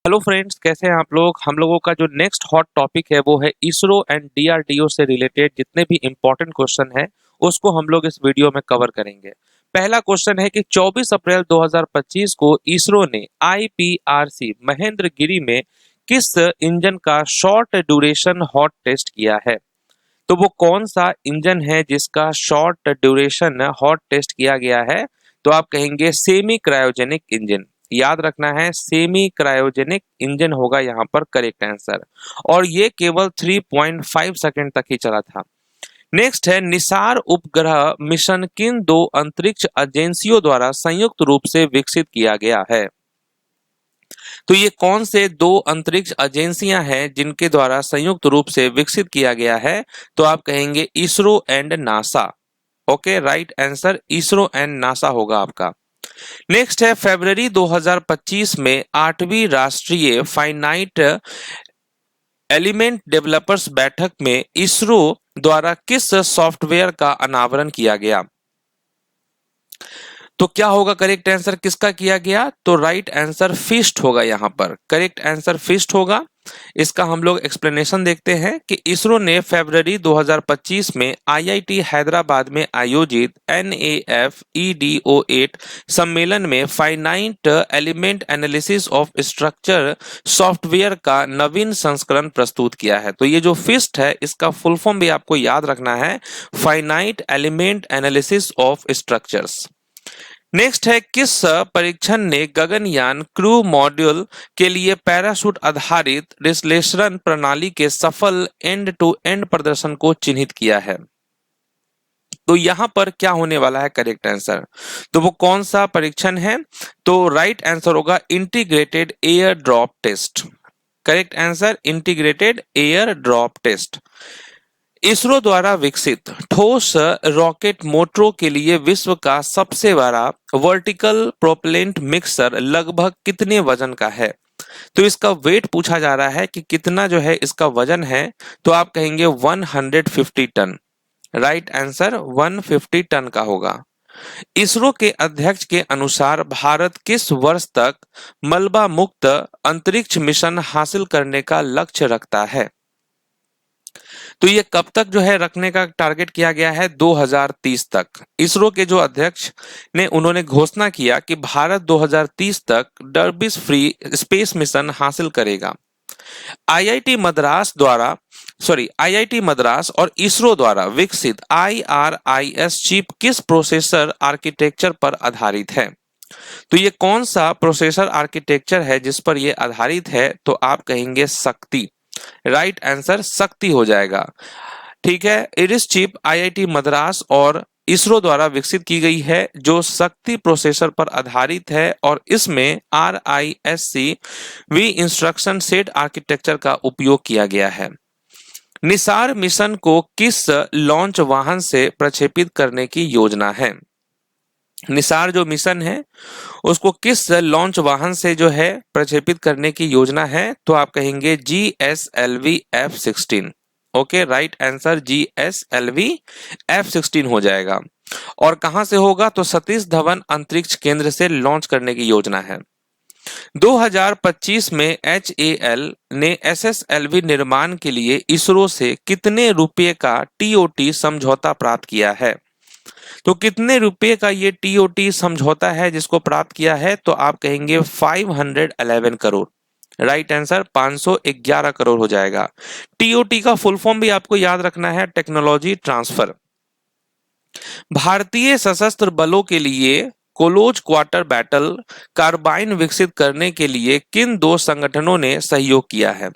Hello friends, कैसे हैं आप लोग। हम लोगों का जो नेक्स्ट हॉट टॉपिक है वो है इसरो एंड डीआरडीओ से रिलेटेड जितने भी इंपॉर्टेंट क्वेश्चन है उसको हम लोग इस वीडियो में कवर करेंगे। पहला क्वेश्चन है कि 24 अप्रैल 2025 को इसरो ने आईपीआरसी महेंद्रगिरी में किस इंजन का शॉर्ट ड्यूरेशन हॉट टेस्ट किया है। तो वो कौन सा इंजन है जिसका शॉर्ट ड्यूरेशन हॉट टेस्ट किया गया है। तो आप कहेंगे सेमी क्रायोजेनिक इंजन। याद रखना है, सेमी क्रायोजेनिक इंजन होगा यहाँ पर करेक्ट आंसर। और ये केवल 3.5 सेकंड तक ही चला था। नेक्स्ट है, निसार उपग्रह मिशन किन दो अंतरिक्ष एजेंसियों द्वारा संयुक्त रूप से विकसित किया गया है। तो ये कौन से दो अंतरिक्ष एजेंसियां हैं जिनके द्वारा संयुक्त रूप से विकसित किया गया है। तो आप कहेंगे ISRO and NASA. Okay, right answer ISRO and NASA होगा आपका। नेक्स्ट है, फरवरी 2025 में 8वीं राष्ट्रीय फाइनाइट एलिमेंट डेवलपर्स बैठक में इसरो द्वारा किस सॉफ्टवेयर का अनावरण किया गया। तो क्या होगा करेक्ट आंसर, किसका किया गया। तो राइट आंसर फिस्ट होगा यहाँ पर, करेक्ट आंसर फिस्ट होगा। इसका हम लोग एक्सप्लेनेशन देखते हैं कि इसरो ने फरवरी 2025 में आईआईटी हैदराबाद में आयोजित NAFEDO8 सम्मेलन में finite element analysis of structure software का नवीन संस्करण प्रस्तुत किया है। तो ये जो फिस्ट है इसका फुल फॉर्म भी आपको याद रखना है, finite element analysis of structures. Next है, किस परीक्षण ने गगनयान क्रू मॉड्यूल के लिए पैराशूट आधारित विश्लेषण प्रणाली के सफल एंड टू एंड प्रदर्शन को चिन्हित किया है। तो यहां पर क्या होने वाला है करेक्ट आंसर। तो वो कौन सा परीक्षण है। तो राइट आंसर होगा integrated air drop test. Correct answer integrated air drop test. ISRO द्वारा विकसित ठोस रॉकेट मोटरों के लिए विश्व का सबसे बड़ा वर्टिकल प्रोपेलेंट मिक्सर लगभग कितने वजन का है। तो इसका वेट पूछा जा रहा है कि कितना जो है इसका वजन है। तो आप कहेंगे 150 टन। राइट आंसर 150 टन का होगा। इसरो के अध्यक्ष के अनुसार भारत किस वर्ष तक मलबा मुक्त अंतरिक्ष मिशन हासिल करने का लक्ष्य रखता है। तो ये कब तक जो है रखने का टारगेट किया गया है, 2030 तक। इसरो के जो अध्यक्ष ने उन्होंने घोषणा किया कि भारत 2030 तक डर्बिस फ्री स्पेस मिशन हासिल करेगा। आईआईटी मद्रास और इसरो द्वारा विकसित IRIS चिप किस प्रोसेसर आर्किटेक्चर पर आधारित है। तो ये कौन सा प्रोसेसर आर्किटेक्चर है जिस पर ये आधारित है। तो आप कहेंगे शक्ति। राइट आंसर शक्ति हो जाएगा। ठीक है, इरिस चिप आईआईटी मद्रास और इसरो द्वारा विकसित की गई है जो शक्ति प्रोसेसर पर आधारित है और इसमें RISC V instruction set architecture का उपयोग किया गया है। निसार मिशन को किस लॉन्च वाहन से प्रक्षेपित करने की योजना है। निसार जो मिशन है उसको किस लॉन्च वाहन से जो है प्रक्षेपित करने की योजना है। तो आप कहेंगे GSLV F-16। Okay, right answer GSLV F-16 हो जाएगा। और कहां से होगा। तो सतीश धवन अंतरिक्ष केंद्र से लॉन्च करने की योजना है। 2025 में HAL ने SSLV निर्माण के लिए इसरो से कितने रुपए का TOT समझौता प्राप्त किया है। तो कितने रुपए का ये TOT समझौता है जिसको प्राप्त किया है। तो आप कहेंगे 511 करोड़। राइट आंसर 511 करोड़ हो जाएगा। TOT का फुल फॉर्म भी आपको याद रखना है, टेक्नोलॉजी ट्रांसफर। भारतीय सशस्त्र बलों के लिए क्लोज क्वार्टर बैटल कार्बाइन विकसित करने के लिए किन दो संगठनों ने सहयोग किया है।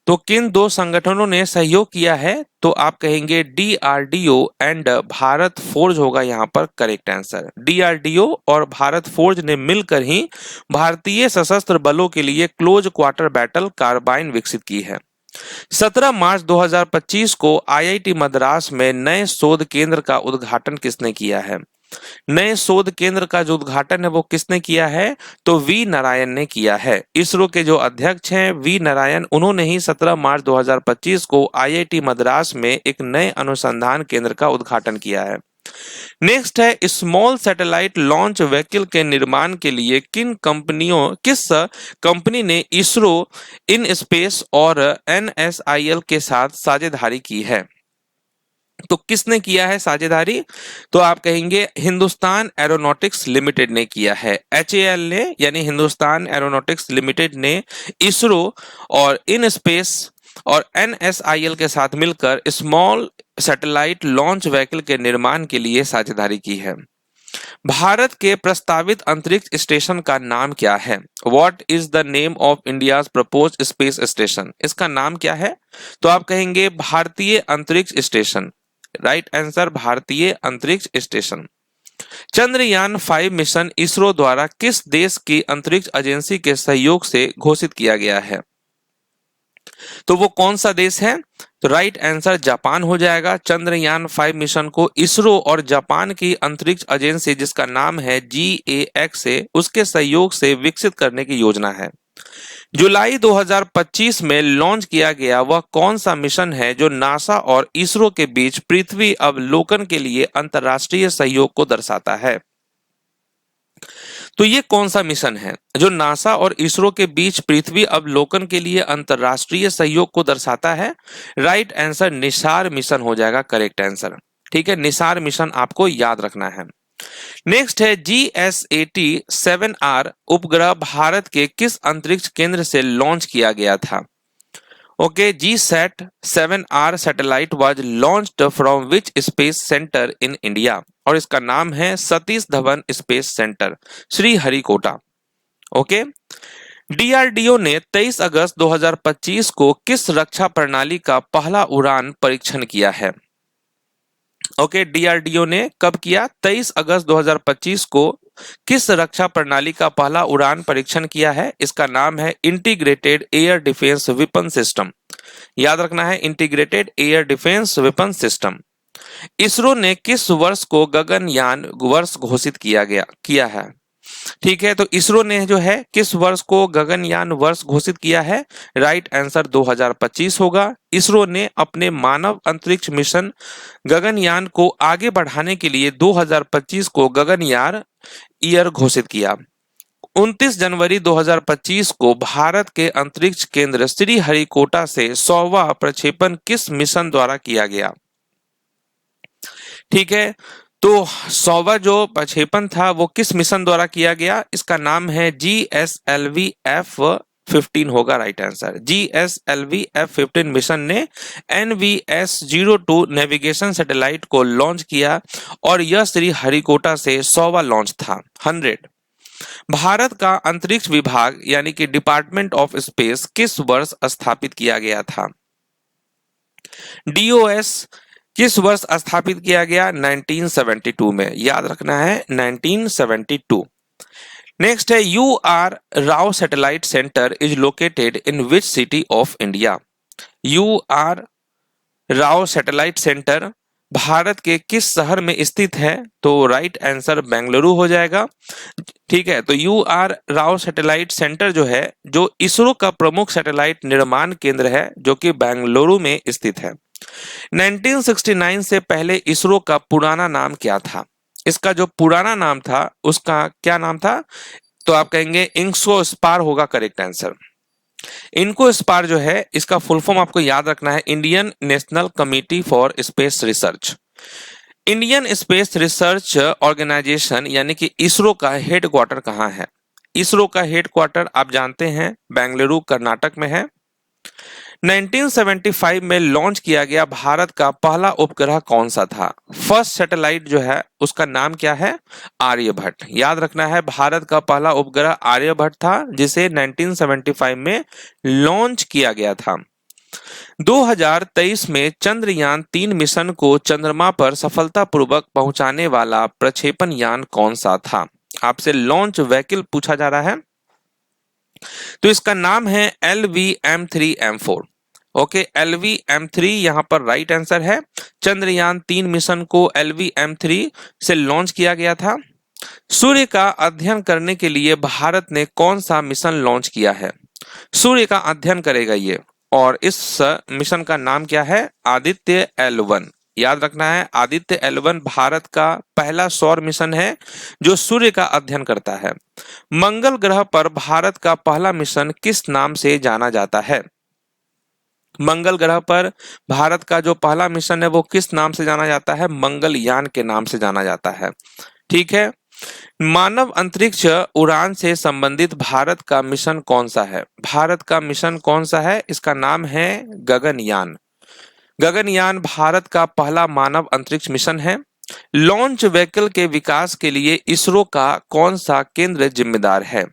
तो किन दो संगठनों ने सहयोग किया है। तो आप कहेंगे DRDO एंड भारत फोर्ज होगा यहाँ पर करेक्ट आंसर। DRDO और भारत फोर्ज ने मिलकर ही भारतीय सशस्त्र बलों के लिए क्लोज क्वार्टर बैटल कार्बाइन विकसित की है। 17 मार्च 2025 को IIT मद्रास में नए शोध केंद्र का उद्घाटन किसने किया है। नए शोध केंद्र का जो उद्घाटन है वो किसने किया है। तो V नारायण ने किया है। इसरो के जो अध्यक्ष हैं V नारायण, उन्होंने ही 17 मार्च 2025 को IIT मद्रास में एक नए अनुसंधान केंद्र का उद्घाटन किया है। नेक्स्ट है स्मॉल सैटेलाइट लॉन्च व्हीकल के निर्माण के लिए किस कंपनी ने इसरो, इन स्पेस और एनएसआईएल के साथ साझेदारी की है? तो किसने किया है साझेदारी? तो आप कहेंगे हिंदुस्तान एरोनॉटिक्स लिमिटेड ने किया है। एचएएल ने यानी हिंदुस्तान एरोनॉटिक्स लिमिटेड ने इसरो और इन स्पेस और एनएसआईएल के साथ मिलकर स्मॉल सैटेलाइट लॉन्च व्हीकल के निर्माण के लिए साझेदारी की है। भारत के प्रस्तावित अंतरिक्ष स्टेशन का नाम क्या है? What is the name of India's proposed space station? इसका नाम क्या है? तो आप कहेंगे भारतीय अंतरिक्ष स्टेशन। राइट आंसर भारतीय अंतरिक्ष स्टेशन। चंद्रयान 5 मिशन इसरो द्वारा किस देश की अंतरिक्ष एजेंसी के सहयोग से घोषित किया गया है? तो वो कौन सा देश है? तो राइट आंसर जापान हो जाएगा। चंद्रयान 5 मिशन को इसरो और जापान की अंतरिक्ष एजेंसी जिसका नाम है GAX है उसके सहयोग से विकसित करने की योजना है। जुलाई 2025 में लॉन्च किया गया वह कौन सा मिशन है जो नासा और इसरो के बीच पृथ्वी अवलोकन के लिए अंतर्राष्ट्रीय सहयोग को दर्शाता है? तो ये कौन सा मिशन है जो नासा और इसरो के बीच पृथ्वी अवलोकन के लिए अंतर्राष्ट्रीय सहयोग को दर्शाता है? राइट आंसर निसार मिशन हो जाएगा करेक्ट आंसर। ठीक है, निसार मिशन आपको याद रखना है। नेक्स्ट है GSAT 7R उपग्रह भारत के किस अंतरिक्ष केंद्र से लॉन्च किया गया था? Okay, GSAT 7R satellite was launched from which space centre in India? और इसका नाम है Satish Dhawan space centre, Sriharikota. Okay, DRDO ने 23 अगस्त 2025 को किस रक्षा प्रणाली का पहला उड़ान परीक्षण किया है? ओके, DRDO ने कब किया? 23 अगस्त 2025 को किस रक्षा प्रणाली का पहला उड़ान परीक्षण किया है? इसका नाम है integrated air defence weapon system. याद रखना है integrated air defence weapon system. ISRO ने किस वर्ष को गगनयान वर्ष घोषित किया है? ठीक है, तो इसरो ने जो है किस वर्ष को गगनयान वर्ष घोषित किया है? राइट आंसर 2025 होगा। इसरो ने अपने मानव अंतरिक्ष मिशन गगनयान को आगे बढ़ाने के लिए 2025 को गगनयान ईयर घोषित किया। 29 जनवरी 2025 को भारत के अंतरिक्ष केंद्र श्रीहरिकोटा से 100वां प्रक्षेपण किस मिशन द्वारा किया गया? ठीक है, तो 100वां जो प्रक्षेपण था वो किस मिशन द्वारा किया गया? इसका नाम है GSLV F-15 होगा right answer. GSLV F-15 mission ने NVS-02 नेविगेशन सैटेलाइट को लॉन्च किया और यह श्रीहरिकोटा से 100वां लॉन्च था। 100। भारत का अंतरिक्ष विभाग यानी कि डिपार्टमेंट ऑफ स्पेस किस वर्ष स्थापित किया गया था? DOS किस वर्ष स्थापित किया गया? 1972 में। याद रखना है 1972। नेक्स्ट है UR Rao satellite centre is located in which city of India? UR Rao satellite centre Bharat के किस शहर में स्थित है? तो राइट आंसर बेंगलुरु हो जाएगा। ठीक है, तो UR राव सैटेलाइट सेंटर जो है जो इसरो का प्रमुख सैटेलाइट निर्माण केंद्र है जो कि बेंगलुरु में स्थित है। 1969 से पहले इसरो का पुराना नाम क्या था? इसका जो पुराना नाम था उसका क्या नाम था? तो आप कहेंगे इंको स्पार होगा करेक्ट आंसर। इनको स्पार जो है इसका फुल फॉर्म आपको याद रखना है Indian National Committee for Space Research. Indian Space Research Organisation यानी कि इसरो का हेडक्वार्टर कहाँ है? इसरो का हेडक्वार्टर आप जानते हैं बेंगलुरु कर्नाटक में है। 1975 में लॉन्च किया गया भारत का पहला उपग्रह कौन सा था? फर्स्ट सैटेलाइट जो है उसका नाम क्या है? आर्यभट्ट। याद रखना है भारत का पहला उपग्रह आर्यभट्ट था जिसे 1975 में लॉन्च किया गया था। 2023 में चंद्रयान 3 मिशन को चंद्रमा पर सफलतापूर्वक पहुंचाने वाला प्रक्षेपण यान कौन सा था? आपसे लॉन्च व्हीकल पूछा जा रहा है तो इसका नाम है LVM-3M4। ओके, LVM-3 यहां पर राइट आंसर है। चंद्रयान 3 मिशन को LVM-3 से लॉन्च किया गया था। सूर्य का अध्ययन करने के लिए भारत ने कौन सा मिशन लॉन्च किया है? सूर्य का अध्ययन करेगा ये और इस मिशन का नाम क्या है? आदित्य L1। याद रखना है, आदित्य L1 भारत का पहला सौर मिशन है जो सूर्य का अध्ययन करता है। मंगल ग्रह पर भारत का पहला मिशन किस नाम से जाना जाता है? मंगल ग्रह पर भारत का जो पहला मिशन है वो किस नाम से जाना जाता है? मंगलयान के नाम से जाना जाता है। ठीक है। मानव अंतरिक्ष उड़ान से संबंधित भारत का मिशन कौन सा है? भारत का मिशन कौन सा है? इसका नाम है गगनयान। गगनयान भारत का पहला मानव अंतरिक्ष मिशन है। लॉन्च व्हीकल के विकास के लिए इसरो का कौन सा केंद्र जिम्मेदार है?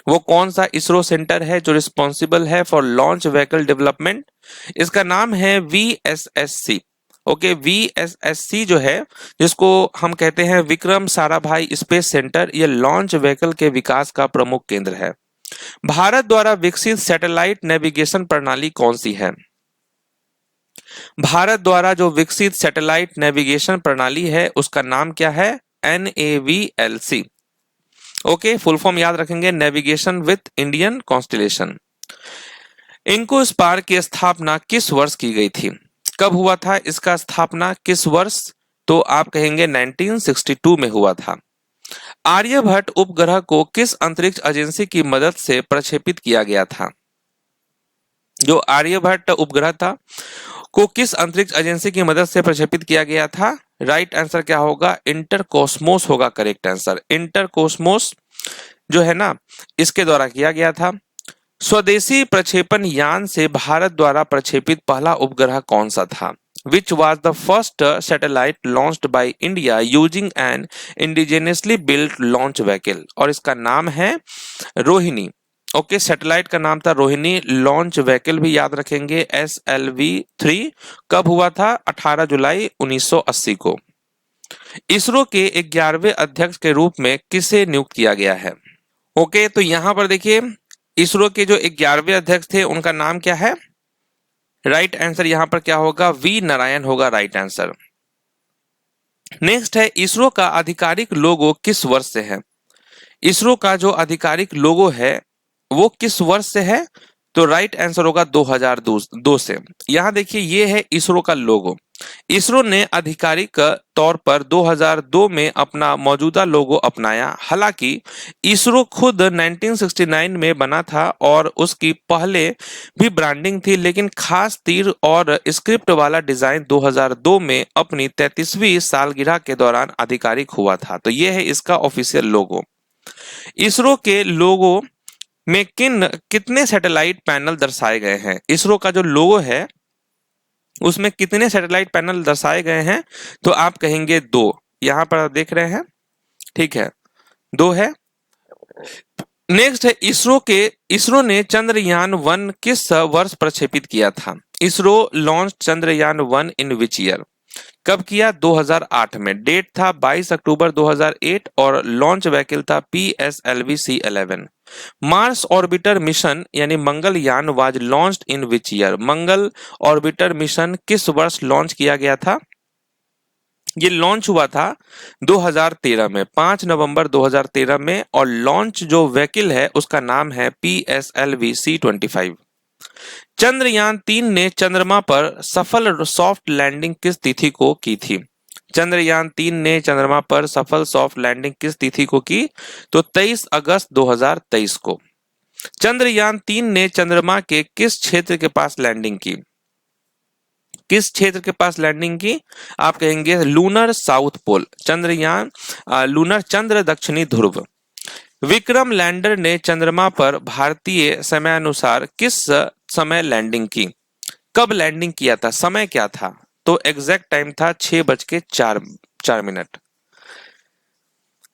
वो कौन सा इसरो सेंटर है जो रिस्पॉन्सिबल है फॉर लॉन्च व्हीकल डेवलपमेंट? इसका नाम है VSSC। ओके, VSSC जो है, जिसको हम कहते हैं विक्रम साराभाई स्पेस सेंटर, ये लॉन्च व्हीकल के विकास का प्रमुख केंद्र है। भारत द्वारा विकसित सैटेलाइट नेविगेशन प्रणाली कौन सी है? भारत द्वारा जो विकसित सैटेलाइट नेविगेशन प्रणाली है उसका नाम क्या है? NAVLC। ओके, फुल फॉर्म याद रखेंगे, नेविगेशन विथ इंडियन कॉन्स्टिलेशन। इंकोस्पार की स्थापना किस वर्ष की गई थी? कब हुआ था इसका स्थापना, किस वर्ष? तो आप कहेंगे 1962 में हुआ था। आर्यभट्ट उपग्रह को किस अंतरिक्ष एजेंसी की मदद से प्रक्षेपित किया गया था? जो आर्यभट्ट उपग्रह था को किस अंतरिक्ष एजेंसी की मदद से प्रक्षेपित किया गया था? राइट आंसर क्या होगा? इंटरकोस्मोस होगा करेक्ट आंसर। इंटरकोस्मोस जो है ना, इसके द्वारा किया गया था। स्वदेशी प्रक्षेपण यान से भारत द्वारा प्रक्षेपित पहला उपग्रह कौन सा था? Which was the first satellite launched by India using an indigenously built launch vehicle? और इसका नाम है रोहिणी। ओके, सैटेलाइट का नाम था रोहिणी। लॉन्च व्हीकल भी याद रखेंगे, SLV-3। कब हुआ था? 18 जुलाई 1980 को। इसरो के 11वें अध्यक्ष के रूप में किसे नियुक्त किया गया है? ओके, तो यहां पर देखिए, इसरो के जो 11वें अध्यक्ष थे उनका नाम क्या है? राइट आंसर यहां पर क्या होगा? V नारायण होगा राइट आंसर। नेक्स्ट है, इसरो का आधिकारिक लोगो किस वर्ष से है? इसरो का जो आधिकारिक लोगो है वो किस वर्ष से है? तो राइट आंसर होगा 2002 से। यहां देखिए, ये है इसरो का लोगो। इसरो ने आधिकारिक तौर पर 2002 में अपना मौजूदा लोगो अपनाया। हालांकि इसरो खुद 1969 में बना था और उसकी पहले भी ब्रांडिंग थी, लेकिन खास तीर और स्क्रिप्ट वाला डिजाइन 2002 में अपनी 33वीं सालगिरह के दौरान आधिकारिक हुआ था। तो ये है इसका ऑफिशियल लोगो। इसरो के लोगो में कितने सैटेलाइट पैनल दर्शाए गए हैं? इसरो का जो लोगो है उसमें कितने सैटेलाइट पैनल दर्शाए गए हैं? तो आप कहेंगे 2। यहां पर आप देख रहे हैं, ठीक है, 2 है। नेक्स्ट है, इसरो ने चंद्रयान-1 किस वर्ष प्रक्षेपित किया था? ISRO launch Chandrayaan one in which year? कब किया? 2008 में। डेट था 22 अक्टूबर 2008 और लॉन्च व्हीकल था PSLV-C11। मार्स ऑर्बिटर मिशन यानी Mangalyaan was launched in which year? Mangal orbiter mission किस वर्ष लॉन्च किया गया था? ये लॉन्च हुआ था 2013 में, 5 नवंबर 2013 में। और लॉन्च जो व्हीकल है उसका नाम है PSLV-C25। चंद्रयान-3 ने चंद्रमा पर सफल सॉफ्ट लैंडिंग किस तिथि को की थी? चंद्रयान-3 ने चंद्रमा पर सफल सॉफ्ट लैंडिंग किस तिथि को की? तो 23 अगस्त 2023 को। चंद्रयान-3 ने चंद्रमा के किस क्षेत्र के पास लैंडिंग की? किस क्षेत्र के पास लैंडिंग की? आप कहेंगे लूनर साउथ पोल। लूनर चंद्र दक्षिणी ध्रुव। विक्रम लैंडर ने चंद्रमा पर भारतीय समयानुसार किस समय लैंडिंग की? कब लैंडिंग किया था? समय क्या था? तो एग्जैक्ट टाइम था 6:04।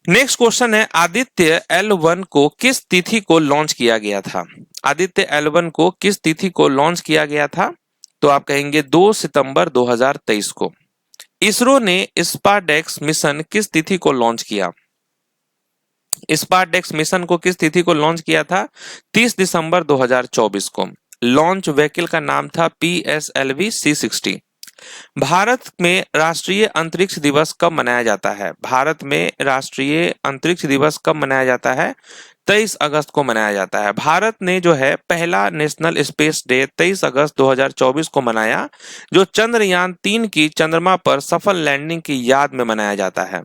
नेक्स्ट क्वेश्चन है, आदित्य L1 को किस तिथि को लॉन्च किया गया था? आदित्य L1 को किस तिथि को लॉन्च किया गया था? तो आप कहेंगे 2 सितंबर 2023 को। इसरो ने स्पारडेक्स मिशन किस तिथि को लॉन्च किया? स्पारडेक्स मिशन को किस तिथि को लॉन्च किया था? 30 दिसंबर 2024 को। लॉन्च व्हीकल का नाम था PSLV-C60। भारत में राष्ट्रीय अंतरिक्ष दिवस कब मनाया जाता है? भारत में राष्ट्रीय अंतरिक्ष दिवस कब मनाया जाता है? 23 अगस्त को मनाया जाता है। भारत ने जो है पहला नेशनल स्पेस डे 23 अगस्त 2024 को मनाया, जो चंद्रयान 3 की चंद्रमा पर सफल लैंडिंग की याद में मनाया जाता है।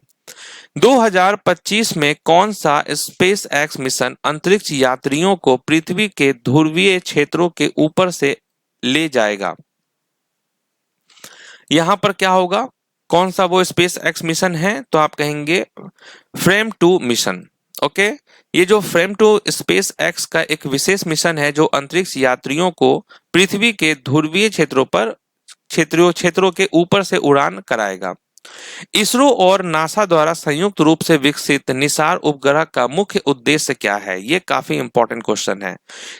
2025 में कौन सा स्पेस एक्स मिशन अंतरिक्ष यात्रियों को पृथ्वी के ध्रुवीय क्षेत्रों के ऊपर से ले जाएगा? यहां पर क्या होगा, कौन सा वो स्पेस एक्स मिशन है? तो आप कहेंगे फ्रेम 2 मिशन। ओके, ये जो फ्रेम 2 स्पेस एक्स का एक विशेष मिशन है जो अंतरिक्ष यात्रियों को पृथ्वी के ध्रुवीय क्षेत्रों के ऊपर से उड़ान कराएगा। इसरो और नासा द्वारा संयुक्त रूप से विकसित निसार उपग्रह का मुख्य उद्देश्य क्या है? ये काफी इंपॉर्टेंट क्वेश्चन है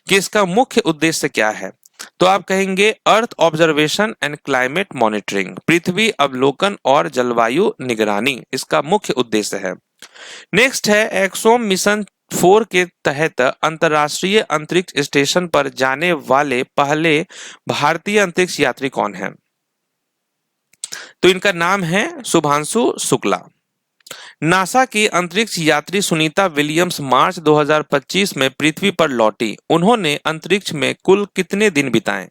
कि इसका मुख्य उद्देश्य क्या है। तो आप कहेंगे earth observation and climate monitoring, पृथ्वी अवलोकन और जलवायु निगरानी इसका मुख्य उद्देश्य है। नेक्स्ट है एक्सोम मिशन 4 के तहत अंतरराष्ट्रीय अंतरिक्ष स्टेशन पर जाने वाले पहले भारतीय अंतरिक्ष यात्री कौन है? तो इनका नाम है शुभांशु शुक्ला। नासा की अंतरिक्ष यात्री सुनीता विलियम्स मार्च 2025 में पृथ्वी पर लौटी। उन्होंने अंतरिक्ष में कुल कितने दिन बिताए?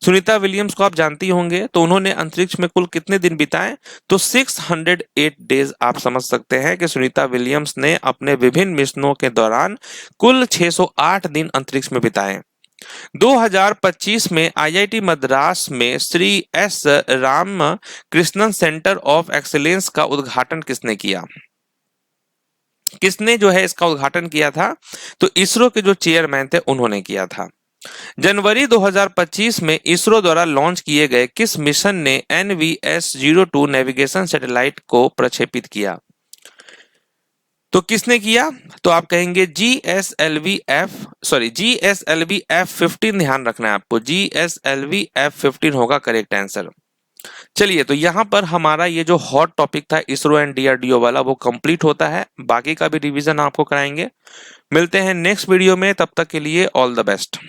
सुनीता विलियम्स को आप जानती होंगे, तो उन्होंने अंतरिक्ष में कुल कितने दिन बिताए? तो 608 डेज। आप समझ सकते हैं कि सुनीता विलियम्स ने अपने विभिन्न मिशनों के दौरान कुल 608 दिन अंतरिक्ष में बिताए। 2025 में आईआईटी मद्रास में Shri S Ram Krishnan centre of excellence का उद्घाटन किसने किया? किसने जो है इसका उद्घाटन किया था? तो इसरो के जो चेयरमैन थे उन्होंने किया था। जनवरी 2025 में इसरो द्वारा लॉन्च किए गए किस मिशन ने NVS-02 नेविगेशन सैटेलाइट को प्रक्षेपित किया? तो किसने किया? तो आप कहेंगे GSLV F15। ध्यान रखना है आपको, GSLV F15 होगा करेक्ट आंसर। चलिए, तो यहां पर हमारा ये जो हॉट टॉपिक था इसरो एंड DRDO वाला वो कंप्लीट होता है। बाकी का भी रिवीजन आपको कराएंगे। मिलते हैं नेक्स्ट वीडियो में, तब तक के लिए ऑल द बेस्ट।